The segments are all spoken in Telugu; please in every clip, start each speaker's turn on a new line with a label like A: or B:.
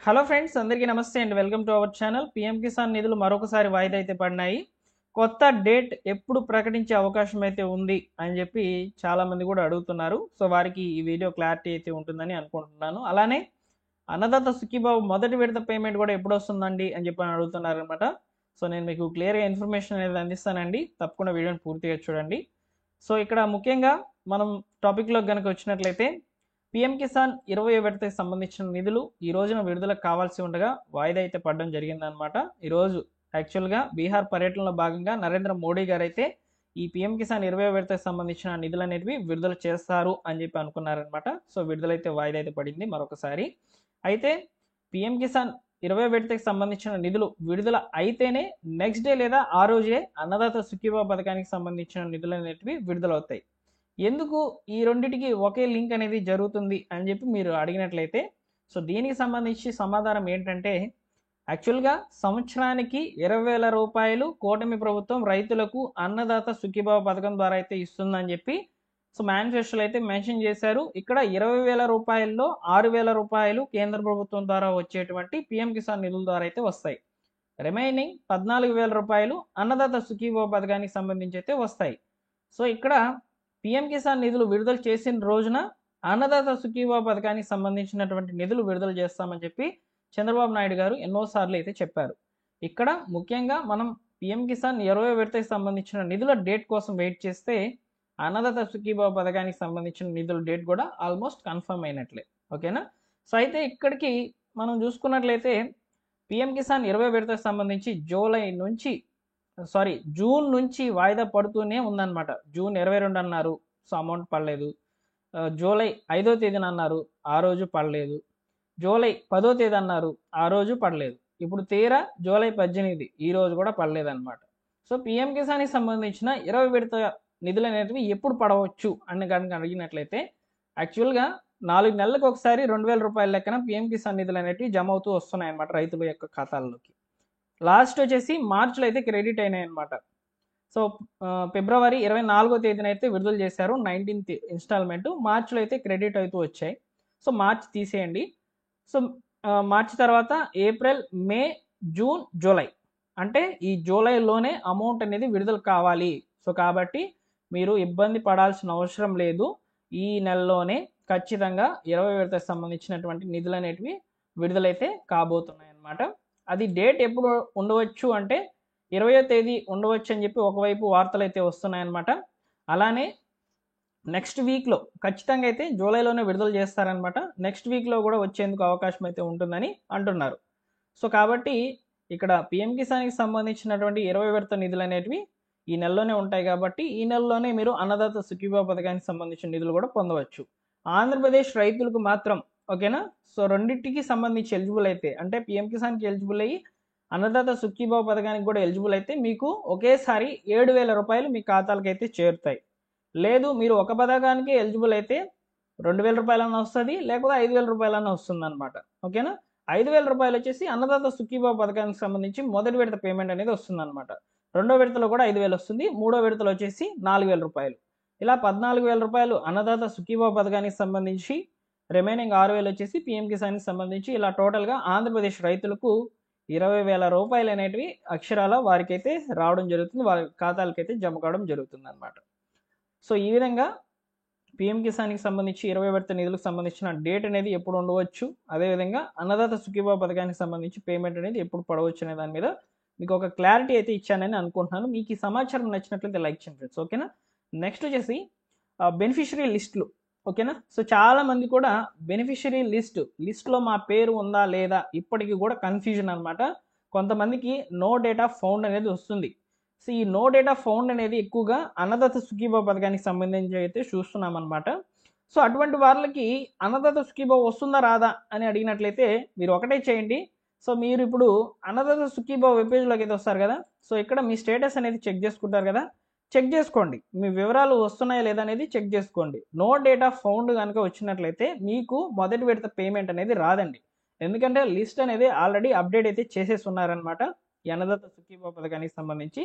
A: హలో ఫ్రెండ్స్, అందరికీ నమస్తే and welcome to our channel. PM Kisan నిధులు మరొకసారి వాయిదా అయితే పడినాయి. కొత్త డేట్ ఎప్పుడు ప్రకటించే అవకాశం అయితే ఉంది అని చెప్పి చాలామంది కూడా అడుగుతున్నారు. సో వారికి ఈ వీడియో క్లారిటీ అయితే ఉంటుందని అనుకుంటున్నాను. అలానే అన్నదాత సుఖీబాబు మొదటి విడత పేమెంట్ కూడా ఎప్పుడు వస్తుందండి అని చెప్పి అడుగుతున్నారు అనమాట. సో నేను మీకు క్లియర్గా ఇన్ఫర్మేషన్ అనేది అందిస్తానండి. తప్పకుండా వీడియోని పూర్తిగా చూడండి. సో ఇక్కడ ముఖ్యంగా మనం టాపిక్లో కనుక వచ్చినట్లయితే పీఎం కిసాన్ 20వ విడతకు సంబంధించిన నిధులు ఈ రోజున విడుదలకు కావాల్సి ఉండగా వాయిదా అయితే పడడం జరిగిందనమాట. ఈరోజు యాక్చువల్గా బీహార్ పర్యటనలో భాగంగా నరేంద్ర మోడీ గారు అయితే ఈ పీఎం కిసాన్ 20వ విడతకు సంబంధించిన నిధులు అనేవి విడుదల చేస్తారు అని చెప్పి అనుకున్నారనమాట. సో విడుదలైతే వాయిదా అయితే పడింది మరొకసారి. అయితే పీఎం కిసాన్ 20వ విడతకు సంబంధించిన నిధులు విడుదల అయితేనే నెక్స్ట్ డే లేదా ఆ రోజే అన్నదాత సుఖీభావ పథకానికి సంబంధించిన నిధులు అనేటివి విడుదలవుతాయి. ఎందుకు ఈ రెండిటికి ఒకే లింక్ అనేది జరుగుతుంది అని చెప్పి మీరు అడిగినట్లయితే, సో దీనికి సంబంధించి సమాధానం ఏంటంటే, యాక్చువల్గా సంవత్సరానికి 20,000 రూపాయలు కూటమి ప్రభుత్వం రైతులకు అన్నదాత సుఖీభావ పథకం ద్వారా అయితే ఇస్తుందని చెప్పి సో మేనిఫెస్టోలో అయితే మెన్షన్ చేశారు. ఇక్కడ 20,000 రూపాయల్లో 6,000 రూపాయలు కేంద్ర ప్రభుత్వం ద్వారా వచ్చేటువంటి పీఎం కిసాన్ నిధుల ద్వారా అయితే వస్తాయి. రిమైనింగ్ 14,000 రూపాయలు అన్నదాత సుఖీభావ పథకానికి సంబంధించి అయితే వస్తాయి. సో ఇక్కడ పీఎం కిసాన్ నిధులు విడుదల చేసిన రోజున అన్నదాత సుఖీభావ పథకానికి సంబంధించినటువంటి నిధులు విడుదల చేస్తామని చెప్పి చంద్రబాబు నాయుడు గారు ఎన్నోసార్లు అయితే చెప్పారు. ఇక్కడ ముఖ్యంగా మనం పీఎం కిసాన్ 20వ విడతకి సంబంధించిన నిధుల డేట్ కోసం వెయిట్ చేస్తే అన్నదాత సుఖీభావ పథకానికి సంబంధించిన నిధుల డేట్ కూడా ఆల్మోస్ట్ కన్ఫర్మ్ అయినట్లే. ఓకేనా? సో అయితే ఇక్కడికి మనం చూసుకున్నట్లయితే పీఎం కిసాన్ 20వ విడతకు సంబంధించి జూన్ నుంచి వాయిదా పడుతూనే ఉందన్నమాట. జూన్ 22 అన్నారు, సో అమౌంట్ పడలేదు. జూలై 5వ తేదీన అన్నారు, ఆ రోజు పడలేదు. జూలై 10వ తేదీ అన్నారు, ఆ రోజు పడలేదు. ఇప్పుడు తీరా జూలై 18 ఈ రోజు కూడా పడలేదన్నమాట. సో పీఎం కిసాన్కి సంబంధించిన 20 విడత నిధులు అనేటివి ఎప్పుడు పడవచ్చు అని కనుక అడిగినట్లయితే, యాక్చువల్గా 4 నెలలకు ఒకసారి 2,000 రూపాయల లెక్కన పీఎం కిసాన్ నిధులు అనేటివి జమ అవుతూ వస్తున్నాయి అన్నమాట రైతుల యొక్క ఖాతాల్లోకి. లాస్ట్ వచ్చేసి మార్చిలో అయితే క్రెడిట్ అయినాయి అనమాట. సో ఫిబ్రవరి 24వ తేదీన అయితే విడుదల చేశారు 19th ఇన్స్టాల్మెంట్. మార్చిలో అయితే క్రెడిట్ అవుతూ వచ్చాయి. సో మార్చి తీసేయండి. సో మార్చి తర్వాత ఏప్రిల్, మే, జూన్, జూలై, అంటే ఈ జూలైలోనే అమౌంట్ అనేది విడుదల కావాలి. సో కాబట్టి మీరు ఇబ్బంది పడాల్సిన అవసరం లేదు. ఈ నెలలోనే ఖచ్చితంగా 20 విడతకు సంబంధించినటువంటి నిధులు అనేటివి విడుదలైతే కాబోతున్నాయి అన్నమాట. అది డేట్ ఎప్పుడు ఉండవచ్చు అంటే 20వ తేదీ ఉండవచ్చు అని చెప్పి ఒకవైపు వార్తలు అయితే వస్తున్నాయన్నమాట. అలానే నెక్స్ట్ వీక్లో ఖచ్చితంగా అయితే జూలైలోనే విడుదల చేస్తారనమాట. నెక్స్ట్ వీక్లో కూడా వచ్చేందుకు అవకాశం అయితే ఉంటుందని అంటున్నారు. సో కాబట్టి ఇక్కడ పీఎం కిసాన్కి సంబంధించినటువంటి 20 విడత నిధులు అనేటివి ఈ నెలలోనే ఉంటాయి కాబట్టి ఈ నెలలోనే మీరు అన్నదాత సుఖీభావ పథకానికి సంబంధించిన నిధులు కూడా పొందవచ్చు. ఆంధ్రప్రదేశ్ రైతులకు మాత్రం ఓకేనా. సో రెండింటికి సంబంధించి ఎలిజిబుల్ అయితే, అంటే పీఎం కిసాన్కి ఎలిజిబుల్ అయ్యి అన్నదాత సుఖీభావ పథకానికి కూడా ఎలిజిబుల్ అయితే మీకు ఒకేసారి 7,000 రూపాయలు మీ ఖాతాలకు అయితే చేరుతాయి. లేదు మీరు ఒక పథకానికి ఎలిజిబుల్ అయితే 2,000 రూపాయలన్నా వస్తుంది, లేకపోతే 5,000 రూపాయలన్నా వస్తుంది అనమాట. ఓకేనా? 5,000 రూపాయలు వచ్చేసి అన్నదాత సుఖీభావ పథకానికి సంబంధించి మొదటి విడత పేమెంట్ అనేది వస్తుంది అనమాట. రెండో విడతలో కూడా 5,000 వస్తుంది. మూడో విడతలో వచ్చేసి 4,000 రూపాయలు. ఇలా 14,000 రూపాయలు అన్నదాత సుఖీభావ పథకానికి సంబంధించి, రిమైనింగ్ 6,000 వచ్చేసి పీఎం కిసాన్కి సంబంధించి, ఇలా టోటల్గా ఆంధ్రప్రదేశ్ రైతులకు 20,000 రూపాయలు అనేటివి అక్షరాల వారికైతే రావడం జరుగుతుంది, వారి ఖాతాలకైతే జమ కావడం జరుగుతుంది అనమాట. సో ఈ విధంగా పీఎం కిసాన్కి సంబంధించి 20 విడత నిధులకు సంబంధించిన డేట్ అనేది ఎప్పుడు ఉండవచ్చు, అదేవిధంగా అన్నదాత సుఖీభావ పథకానికి సంబంధించి పేమెంట్ అనేది ఎప్పుడు పడవచ్చు అనే దాని మీద మీకు ఒక క్లారిటీ అయితే ఇచ్చానని అనుకుంటున్నాను. మీకు ఈ సమాచారం నచ్చినట్లయితే లైక్ చేయండి ఫ్రెండ్స్. ఓకేనా? నెక్స్ట్ వచ్చేసి బెనిఫిషరీ లిస్టులు. ఓకేనా? సో చాలా మంది కూడా బెనిఫిషరీ లిస్ట్లో మా పేరు ఉందా లేదా ఇప్పటికీ కూడా కన్ఫ్యూజన్ అనమాట. కొంతమందికి నో డేటా ఫౌండ్ అనేది వస్తుంది. సో ఈ నో డేటా ఫౌండ్ అనేది ఎక్కువగా అన్నదాత సుఖీభావ పథకానికి సంబంధించి అయితే చూస్తున్నాం అనమాట. సో అటువంటి వాళ్ళకి అన్నదాత సుఖీభావ వస్తుందా రాదా అని అడిగినట్లయితే మీరు ఒకటే చేయండి. సో మీరు ఇప్పుడు అన్నదాత సుఖీభావ వెబ్ పేజ్లోకి అయితే వస్తారు కదా. సో ఇక్కడ మీ స్టేటస్ అనేది చెక్ చేసుకుంటారు కదా. చెక్ చేసుకోండి, మీ వివరాలు వస్తున్నాయా లేదా అనేది చెక్ చేసుకోండి. నో డేటా ఫౌండ్ కనుక వచ్చినట్లయితే మీకు మొదటి విడత పేమెంట్ అనేది రాదండి. ఎందుకంటే లిస్ట్ అనేది ఆల్రెడీ అప్డేట్ అయితే చేసేసి ఉన్నారనమాట ఈ అన్నదాత సుఖీభావ పథకానికి సంబంధించి.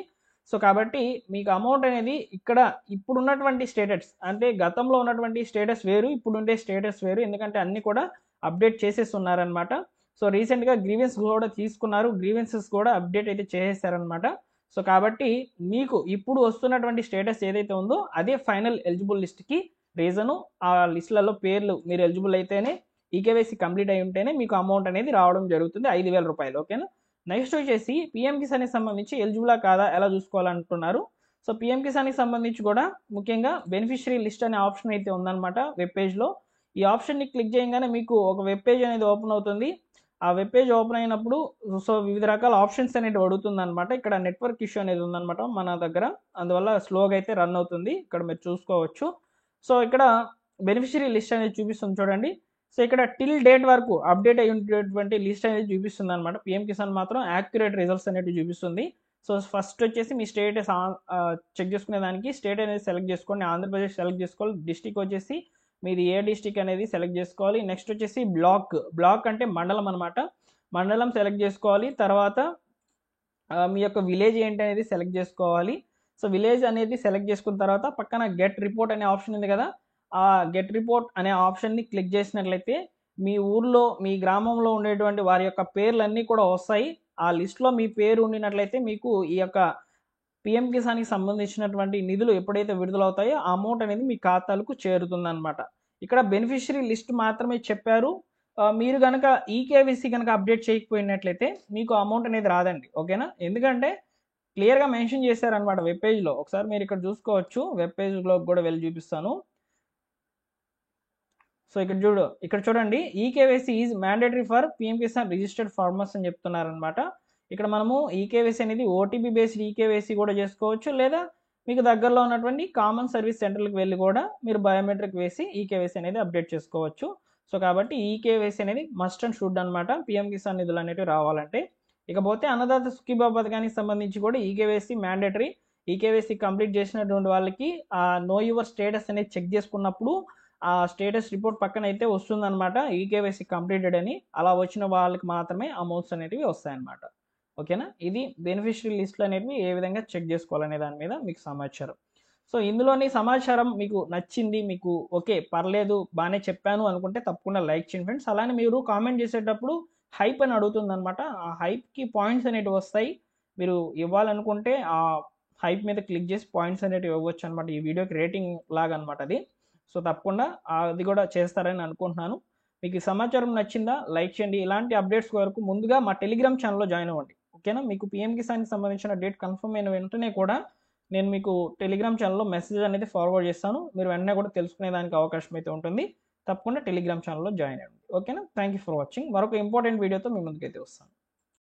A: సో కాబట్టి మీకు అమౌంట్ అనేది ఇక్కడ ఇప్పుడు ఉన్నటువంటి స్టేటస్, అంటే గతంలో ఉన్నటువంటి స్టేటస్ వేరు, ఇప్పుడు ఉండే స్టేటస్ వేరు. ఎందుకంటే అన్ని కూడా అప్డేట్ చేసేసి ఉన్నారనమాట. సో రీసెంట్గా గ్రీవెన్స్ కూడా తీసుకున్నారు, గ్రీవెన్సెస్ కూడా అప్డేట్ అయితే చేసేసారనమాట. సో కాబట్టి మీకు ఇప్పుడు వస్తున్నటువంటి స్టేటస్ ఏదైతే ఉందో అదే ఫైనల్ ఎలిజిబుల్ లిస్ట్కి రీజను. ఆ లిస్టులలో పేర్లు మీరు ఎలిజిబుల్ అయితేనే, ఈకేవైసీ కంప్లీట్ అయి ఉంటేనే మీకు అమౌంట్ అనేది రావడం జరుగుతుంది, 5,000 రూపాయలు. ఓకేనా. నెక్స్ట్ వచ్చేసి పిఎం కిసాన్కి సంబంధించి ఎలిజిబులా కాదా ఎలా చూసుకోవాలంటున్నారు. సో పిఎం కిసాన్కి సంబంధించి కూడా ముఖ్యంగా బెనిఫిషరీ లిస్ట్ అనే ఆప్షన్ అయితే ఉందన్నమాట వెబ్ పేజ్లో. ఈ ఆప్షన్ని క్లిక్ చేయగానే మీకు ఒక వెబ్ పేజ్ అనేది ఓపెన్ అవుతుంది. ఆ వెబ్ పేజ్ ఓపెన్ అయినప్పుడు సో వివిధ రకాల ఆప్షన్స్ అనేవి అడుగుతుంది అనమాట. ఇక్కడ నెట్వర్క్ ఇష్యూ అనేది ఉందన్నమాట మన దగ్గర, అందువల్ల స్లోగా అయితే రన్ అవుతుంది. ఇక్కడ మీరు చూసుకోవచ్చు. సో ఇక్కడ బెనిఫిషరీ లిస్ట్ అనేది చూపిస్తుంది చూడండి. సో ఇక్కడ టిల్ డేట్ వరకు అప్డేట్ అయి ఉండేటువంటి లిస్ట్ అనేది చూపిస్తుంది అనమాట. పిఎం కిసాన్ మాత్రం యాక్యురేట్ రిజల్ట్స్ అనేవి చూపిస్తుంది. సో ఫస్ట్ వచ్చేసి మీ స్టేటస్ చెక్ చేసుకునే దానికి స్టేట్ అనేది సెలెక్ట్ చేసుకోండి. ఆంధ్రప్రదేశ్ సెలెక్ట్ చేసుకోవాలి. డిస్టిక్ వచ్చేసి మీది ఏ డిస్టిక్ అనేది సెలెక్ట్ చేసుకోవాలి. నెక్స్ట్ వచ్చేసి బ్లాక్ అంటే మండలం అనమాట. మండలం సెలెక్ట్ చేసుకోవాలి. తర్వాత మీ యొక్క విలేజ్ ఏంటి అనేది సెలెక్ట్ చేసుకోవాలి. సో విలేజ్ అనేది సెలెక్ట్ చేసుకున్న తర్వాత పక్కన గెట్ రిపోర్ట్ అనే ఆప్షన్ ఉంది కదా, ఆ గెట్ రిపోర్ట్ అనే ఆప్షన్ని క్లిక్ చేసినట్లయితే మీ ఊర్లో మీ గ్రామంలో ఉండేటువంటి వారి యొక్క పేర్లన్నీ కూడా వస్తాయి. ఆ లిస్ట్లో మీ పేరు ఉండినట్లయితే మీకు ఈ యొక్క పిఎం కిసాన్కి సంబంధించినటువంటి నిధులు ఎప్పుడైతే విడుదలవుతాయో ఆ అమౌంట్ అనేది మీ ఖాతాలకు చేరుతుందన్నమాట. ఇక్కడ బెనిఫిషరీ లిస్ట్ మాత్రమే చెప్పారు. మీరు కనుక ఈకేవైసీ కనుక అప్డేట్ చేయకపోయినట్లయితే మీకు అమౌంట్ అనేది రాదండి. ఓకేనా. ఎందుకంటే క్లియర్గా మెన్షన్ చేశారనమాట వెబ్ పేజ్లో. ఒకసారి మీరు ఇక్కడ చూసుకోవచ్చు. వెబ్ పేజ్లో కూడా వెళ్ళి చూపిస్తాను. సో ఇక్కడ చూడండి, eKYC is mandatory for PM Kisan registered farmers అని చెప్తున్నారనమాట. ఇక్కడ మనము ఈకేవైసీ అనేది ఓటీపీ బేస్డ్ ఈకేవైసీ కూడా చేసుకోవచ్చు, లేదా మీకు దగ్గరలో ఉన్నటువంటి కామన్ సర్వీస్ సెంటర్లకు వెళ్ళి కూడా మీరు బయోమెట్రిక్ వేసి ఈకేవైసీ అనేది అప్డేట్ చేసుకోవచ్చు. సో కాబట్టి ఈకేవైసీ అనేది మస్ట్ అండ్ షుడ్ అనమాట పిఎం కిసాన్ నిధులు అనేవి రావాలంటే. ఇకపోతే అన్నదాత సుఖీభావ పథకానికి సంబంధించి కూడా ఈకేవైసీ మ్యాండేటరీ. ఈకేవైసీ కంప్లీట్ చేసినటువంటి వాళ్ళకి ఆ నో యువర్ స్టేటస్ అనేది చెక్ చేసుకున్నప్పుడు ఆ స్టేటస్ రిపోర్ట్ పక్కన అయితే వస్తుందన్నమాట, ఈకేవైసీ కంప్లీటెడ్ అని. అలా వచ్చిన వాళ్ళకి మాత్రమే అమౌంట్స్ అనేవి వస్తాయన్నమాట. ఓకేనా. ఇది బెనిఫిషరీ లిస్టులు అనేవి ఏ విధంగా చెక్ చేసుకోవాలనే దాని మీద మీకు సమాచారం. సో ఇందులోని సమాచారం మీకు నచ్చింది, మీకు ఓకే పర్లేదు బాగానే చెప్పాను అనుకుంటే తప్పకుండా లైక్ చేయండి ఫ్రెండ్స్. అలానే మీరు కామెంట్ చేసేటప్పుడు హైప్ అని అడుగుతుందన్నమాట. ఆ హైప్కి పాయింట్స్ అనేవి వస్తాయి. మీరు ఇవ్వాలనుకుంటే ఆ హైప్ మీద క్లిక్ చేసి పాయింట్స్ అనేవి ఇవ్వచ్చు అనమాట. ఈ వీడియోకి రేటింగ్ లాగా అనమాట అది. సో తప్పకుండా అది కూడా చేస్తారని అనుకుంటున్నాను. మీకు ఈ సమాచారం నచ్చిందా లైక్ చేయండి. ఇలాంటి అప్డేట్స్ వరకు ముందుగా మా టెలిగ్రామ్ ఛానల్లో జాయిన్ అవ్వండి. ఓకేనా. మీకు పిఎం కిసాన్కి సంబంధించిన డేట్ కన్ఫర్మ్ అయిన వెంటనే కూడా నేను మీకు టెలిగ్రామ్ ఛానల్లో మెసేజ్ అనేది ఫార్వర్డ్ చేస్తాను. మీరు వెంటనే కూడా తెలుసుకునే దానికి అవకాశం అయితే ఉంటుంది. తప్పకుండా టెలిగ్రామ్ ఛానల్లో జాయిన్ అవ్వండి. ఓకేనా. Thank you for watching. మరొక ఇంపార్టెంట్ వీడియోతో మీ ముందుకైతే వస్తాను.